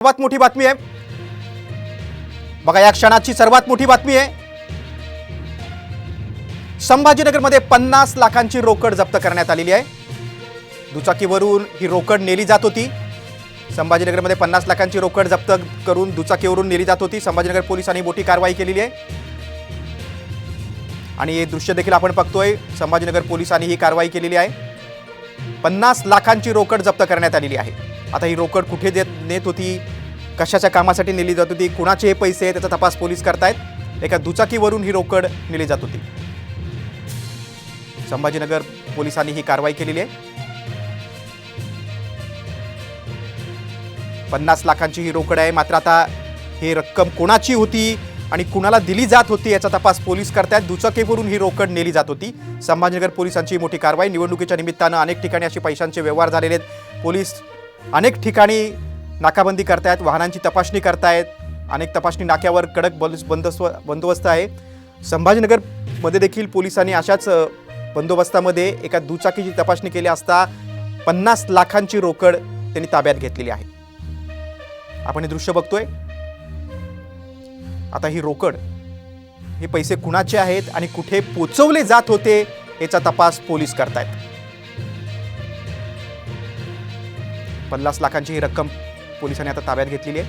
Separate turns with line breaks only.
सर्वात मोठी बातमी आहे बघा, या क्षणाची सर्वात मोठी बातमी आहे। संभाजीनगरमध्ये 50 लाखांची रोकड जप्त करण्यात आलेली आहे। दुचाकीवरून ही रोकड नेली जात होती। संभाजीनगरमध्ये 50 लाखांची रोकड जप्त करून दुचाकीवरून नेली जात होती। संभाजीनगर पोलिसांनी मोठी कारवाई केलेली आहे आणि हे दृश्य देखील आपण बघतोय। संभाजीनगर पोलिसांनी ही कारवाई केलेली आहे। 50 लाखांची रोकड जप्त करण्यात आलेली आहे। आता ही रोकड कुठे नेत होती, कशाच्या कामासाठी नेली जात होती, कुणाचे हे पैसे त्याचा तपास पोलीस करतायत। एका दुचाकीवरून ही रोकड नेली जात होती। संभाजीनगर पोलिसांनी ही कारवाई केलेली आहे। 50 लाखांची ही रोकड आहे। मात्र आता ही रक्कम कोणाची होती आणि कुणाला दिली जात होती याचा तपास पोलीस करतायत। दुचाकीवरून ही रोकड नेली जात होती। संभाजीनगर पोलिसांची मोठी कारवाई। निवडणुकीच्या निमित्तानं अनेक ठिकाणी असे पैशांचे व्यवहार झालेले आहेत। पोलीस अनेक ठिकाणी नाकाबंदी करतायत, वाहनांची तपासणी करतायत। अनेक तपासणी नाक्यावर कडक बंदोबस्त आहे। संभाजीनगर मध्ये देखील पोलिसांनी अशाच बंदोबस्तामध्ये एका दुचाकीची तपासणी केली असता 50 लाखांची रोकड त्यांनी ताब्यात घेतलेली आहे। आपण हे दृश्य बघतोय। आता ही रोकड, हे पैसे कुणाचे आहेत आणि कुठे पोचवले जात होते याचा तपास पोलीस करतायत। 50 लाखांची ही रक्कम पोलिसांनी आता ताब्यात घेतलेली आहे।